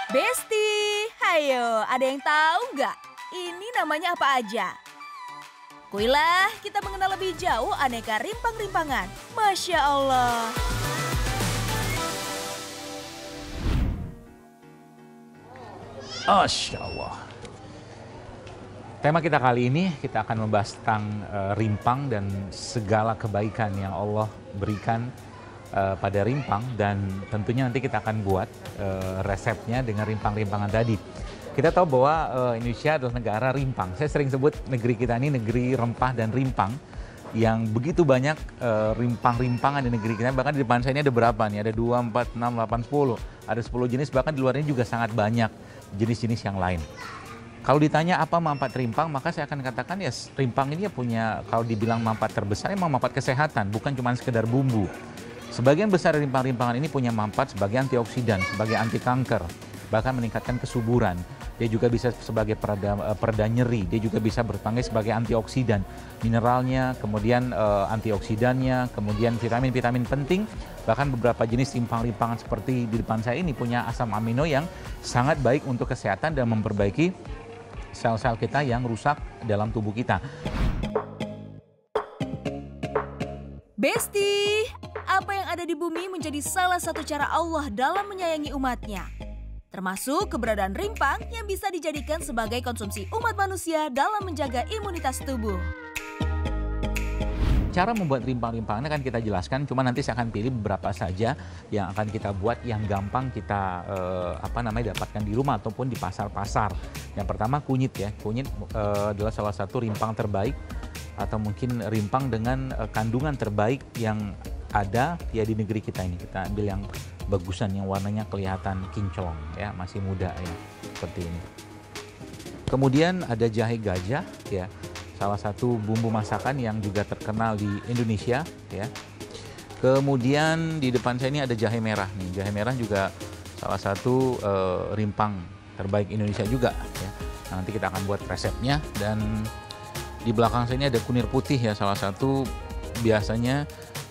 Besti, hayo, ada yang tahu nggak? Ini namanya apa aja? Kuilah kita mengenal lebih jauh aneka rimpang-rimpangan. Masya Allah. Masya Allah. Tema kita kali ini kita akan membahas tentang rimpang dan segala kebaikan yang Allah berikan pada rimpang, dan tentunya nanti kita akan buat resepnya dengan rimpang-rimpangan tadi. Kita tahu bahwa Indonesia adalah negara rimpang. Saya sering sebut negeri kita ini negeri rempah dan rimpang, yang begitu banyak rimpang-rimpangan di negeri kita. Bahkan di depan saya ini ada berapa nih? Ada 2, 4, 6, 8, 10. Ada 10 jenis, bahkan di luar ini juga sangat banyak jenis-jenis yang lain. Kalau ditanya apa manfaat rimpang, maka saya akan katakan ya rimpang ini punya, kalau dibilang manfaat terbesar, memang manfaat kesehatan, bukan cuma sekedar bumbu. Sebagian besar rimpang-rimpangan ini punya manfaat sebagai antioksidan, sebagai anti kanker, bahkan meningkatkan kesuburan. Dia juga bisa sebagai pereda nyeri, dia juga bisa berfungsi sebagai antioksidan. Mineralnya, kemudian antioksidannya, kemudian vitamin-vitamin penting. Bahkan beberapa jenis rimpang-rimpangan seperti di depan saya ini punya asam amino yang sangat baik untuk kesehatan dan memperbaiki sel-sel kita yang rusak dalam tubuh kita. Besti, apa yang ada di bumi menjadi salah satu cara Allah dalam menyayangi umatnya. Termasuk keberadaan rimpang yang bisa dijadikan sebagai konsumsi umat manusia dalam menjaga imunitas tubuh. Cara membuat rimpang-rimpangan akan kita jelaskan, cuma nanti saya akan pilih beberapa saja yang akan kita buat yang gampang kita dapatkan di rumah ataupun di pasar-pasar. Yang pertama kunyit ya, kunyit adalah salah satu rimpang terbaik atau mungkin rimpang dengan kandungan terbaik yang ada ya di negeri kita ini. Kita ambil yang bagusan, yang warnanya kelihatan kinclong ya, masih muda ya, seperti ini. Kemudian ada jahe gajah ya, salah satu bumbu masakan yang juga terkenal di Indonesia ya. Kemudian di depan saya ini ada jahe merah nih. Jahe merah juga salah satu rimpang terbaik Indonesia juga ya. Nanti kita akan buat resepnya. Dan di belakang saya ini ada kunir putih ya, salah satu biasanya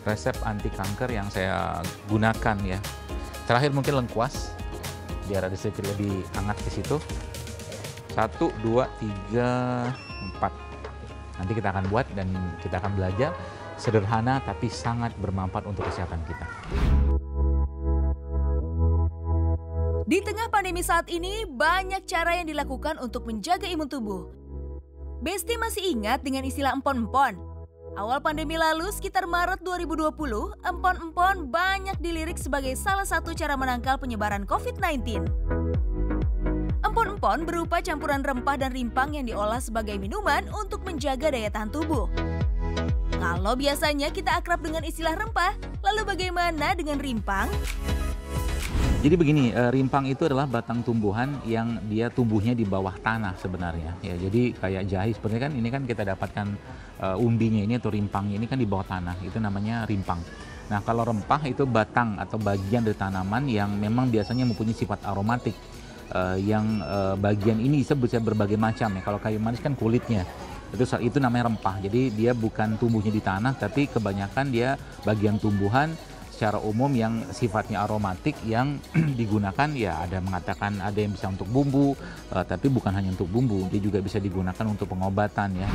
resep anti kanker yang saya gunakan ya. Terakhir mungkin lengkuas, biar ada sedikit lebih hangat di situ. 1, 2, 3, 4. Nanti kita akan buat dan kita akan belajar. Sederhana tapi sangat bermanfaat untuk kesehatan kita. Di tengah pandemi saat ini, banyak cara yang dilakukan untuk menjaga imun tubuh. Besti masih ingat dengan istilah empon-empon? Awal pandemi lalu, sekitar Maret 2020, empon-empon banyak dilirik sebagai salah satu cara menangkal penyebaran COVID-19. Empon-empon berupa campuran rempah dan rimpang yang diolah sebagai minuman untuk menjaga daya tahan tubuh. Kalau biasanya kita akrab dengan istilah rempah, lalu bagaimana dengan rimpang? Jadi begini, rimpang itu adalah batang tumbuhan yang dia tumbuhnya di bawah tanah sebenarnya. Ya, jadi kayak jahe sebenarnya kan ini kan kita dapatkan umbinya ini atau rimpangnya ini kan di bawah tanah, itu namanya rimpang. Nah kalau rempah itu batang atau bagian dari tanaman yang memang biasanya mempunyai sifat aromatik. Bagian ini bisa berbagai macam ya. Kalau kayu manis kan kulitnya, itu namanya rempah. Jadi dia bukan tumbuhnya di tanah, tapi kebanyakan dia bagian tumbuhan secara umum yang sifatnya aromatik yang digunakan ya, ada mengatakan ada yang bisa untuk bumbu, tapi bukan hanya untuk bumbu, dia juga bisa digunakan untuk pengobatan ya.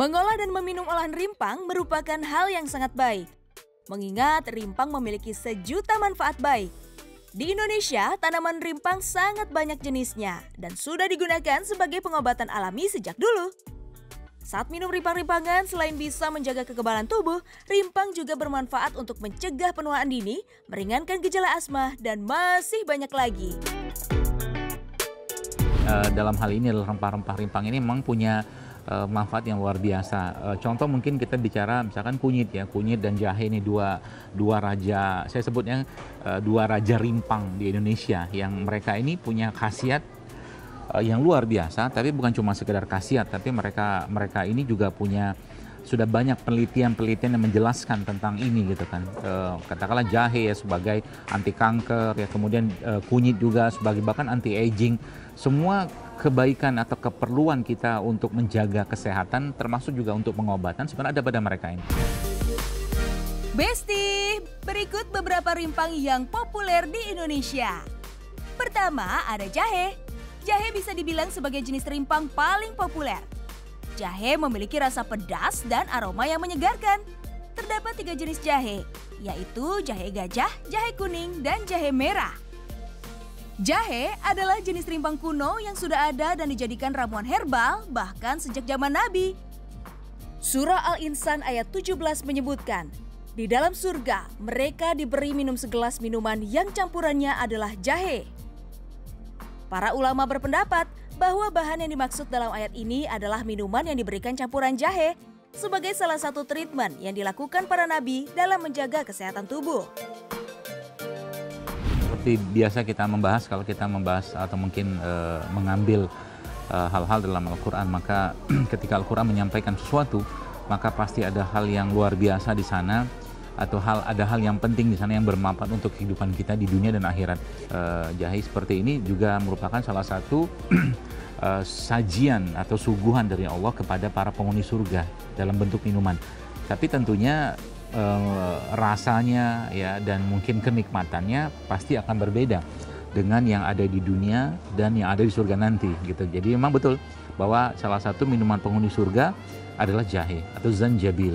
Mengolah dan meminum olahan rimpang merupakan hal yang sangat baik. Mengingat rimpang memiliki sejuta manfaat baik. Di Indonesia, tanaman rimpang sangat banyak jenisnya dan sudah digunakan sebagai pengobatan alami sejak dulu. Saat minum rimpang-rimpangan, selain bisa menjaga kekebalan tubuh, rimpang juga bermanfaat untuk mencegah penuaan dini, meringankan gejala asma, dan masih banyak lagi. Dalam hal ini adalah rempah-rempah rimpang ini memang punya manfaat yang luar biasa. Contoh mungkin kita bicara misalkan kunyit ya, kunyit dan jahe ini dua raja, saya sebutnya dua raja rimpang di Indonesia, yang mereka ini punya khasiat yang luar biasa, tapi bukan cuma sekedar khasiat, tapi mereka ini juga punya sudah banyak penelitian yang menjelaskan tentang ini gitu kan. Katakanlah jahe ya sebagai anti kanker ya, kemudian kunyit juga sebagai bahkan anti aging. Semua kebaikan atau keperluan kita untuk menjaga kesehatan termasuk juga untuk pengobatan sebenarnya ada pada mereka ini. Besti, berikut beberapa rimpang yang populer di Indonesia. Pertama, ada jahe. Jahe bisa dibilang sebagai jenis rimpang paling populer. Jahe memiliki rasa pedas dan aroma yang menyegarkan. Terdapat 3 jenis jahe, yaitu jahe gajah, jahe kuning, dan jahe merah. Jahe adalah jenis rimpang kuno yang sudah ada dan dijadikan ramuan herbal bahkan sejak zaman Nabi. Surah Al-Insan ayat 17 menyebutkan, di dalam surga mereka diberi minum segelas minuman yang campurannya adalah jahe. Para ulama berpendapat bahwa bahan yang dimaksud dalam ayat ini adalah minuman yang diberikan campuran jahe sebagai salah satu treatment yang dilakukan para nabi dalam menjaga kesehatan tubuh. Seperti biasa kita membahas, kalau kita membahas atau mungkin mengambil hal-hal dalam Al-Quran, maka ketika Al-Quran menyampaikan sesuatu, maka pasti ada hal yang luar biasa di sana, atau ada hal yang penting di sana yang bermanfaat untuk kehidupan kita di dunia dan akhirat. Jahe seperti ini juga merupakan salah satu sajian atau suguhan dari Allah kepada para penghuni surga dalam bentuk minuman. Tapi tentunya rasanya ya dan mungkin kenikmatannya pasti akan berbeda dengan yang ada di dunia dan yang ada di surga nanti gitu. Jadi memang betul bahwa salah satu minuman penghuni surga adalah jahe atau zanjabil.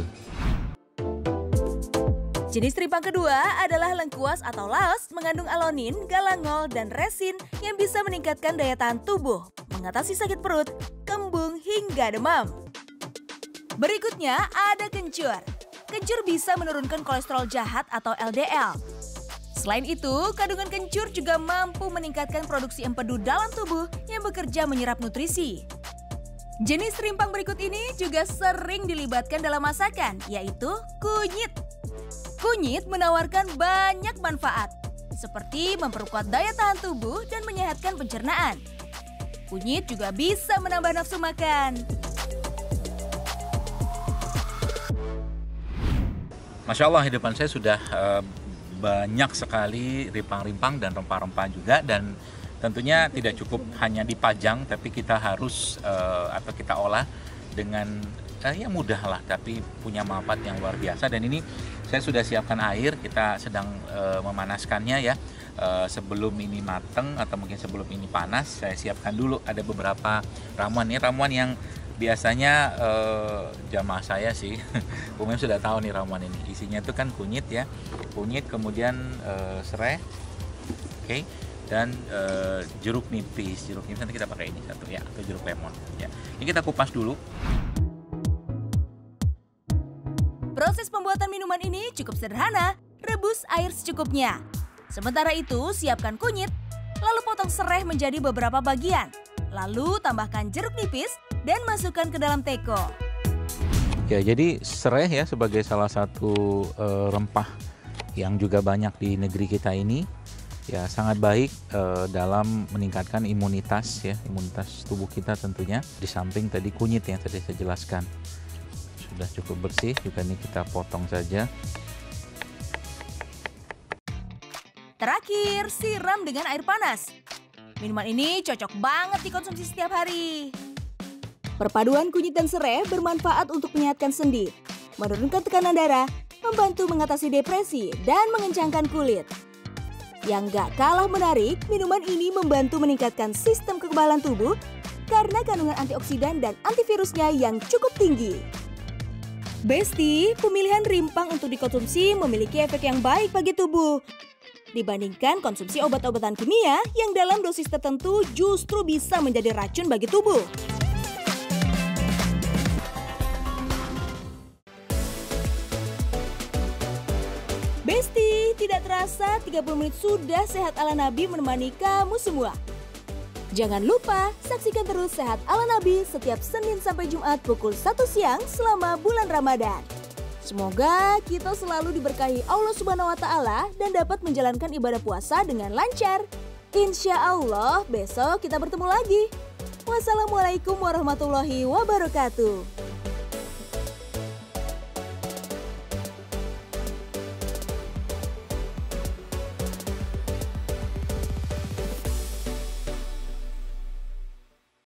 Jenis rimpang kedua adalah lengkuas atau laos, mengandung alonin, galangol, dan resin yang bisa meningkatkan daya tahan tubuh, mengatasi sakit perut, kembung, hingga demam. Berikutnya ada kencur. Kencur bisa menurunkan kolesterol jahat atau LDL. Selain itu, kandungan kencur juga mampu meningkatkan produksi empedu dalam tubuh yang bekerja menyerap nutrisi. Jenis rimpang berikut ini juga sering dilibatkan dalam masakan, yaitu kunyit. Kunyit menawarkan banyak manfaat, seperti memperkuat daya tahan tubuh dan menyehatkan pencernaan. Kunyit juga bisa menambah nafsu makan. Masya Allah, hidupan saya sudah banyak sekali rimpang-rimpang dan rempah-rempah juga, dan tentunya tidak cukup hanya dipajang, tapi kita harus atau kita olah dengan ya mudah lah, tapi punya manfaat yang luar biasa. Dan ini saya sudah siapkan air, kita sedang memanaskannya ya. Sebelum ini mateng atau mungkin sebelum ini panas, saya siapkan dulu ada beberapa ramuan. Ini ramuan yang biasanya jamaah saya sih umumnya sudah tahu nih ramuan ini. Isinya itu kan kunyit ya, kunyit, kemudian serai, oke, dan jeruk nipis. Jeruk nipis nanti kita pakai ini satu ya, atau jeruk lemon ya. Ini kita kupas dulu. Proses pembuatan minuman ini cukup sederhana, rebus air secukupnya. Sementara itu, siapkan kunyit, lalu potong serai menjadi beberapa bagian. Lalu tambahkan jeruk nipis dan masukkan ke dalam teko. Ya, jadi serai ya sebagai salah satu rempah yang juga banyak di negeri kita ini, ya sangat baik dalam meningkatkan imunitas ya, imunitas tubuh kita tentunya. Di samping tadi kunyit yang tadi saya jelaskan. Sudah cukup bersih, juga ini kita potong saja. Terakhir, siram dengan air panas. Minuman ini cocok banget dikonsumsi setiap hari. Perpaduan kunyit dan serai bermanfaat untuk menyehatkan sendi, menurunkan tekanan darah, membantu mengatasi depresi, dan mengencangkan kulit. Yang gak kalah menarik, minuman ini membantu meningkatkan sistem kekebalan tubuh karena kandungan antioksidan dan antivirusnya yang cukup tinggi. Besti, pemilihan rimpang untuk dikonsumsi memiliki efek yang baik bagi tubuh. Dibandingkan konsumsi obat-obatan kimia yang dalam dosis tertentu justru bisa menjadi racun bagi tubuh. Besti, tidak terasa 30 menit sudah Sehat ala Nabi menemani kamu semua. Jangan lupa saksikan terus Sehat ala Nabi setiap Senin sampai Jumat pukul 1 siang selama bulan Ramadan. Semoga kita selalu diberkahi Allah Subhanahu wa Ta'ala dan dapat menjalankan ibadah puasa dengan lancar. Insya Allah besok kita bertemu lagi. Wassalamualaikum warahmatullahi wabarakatuh.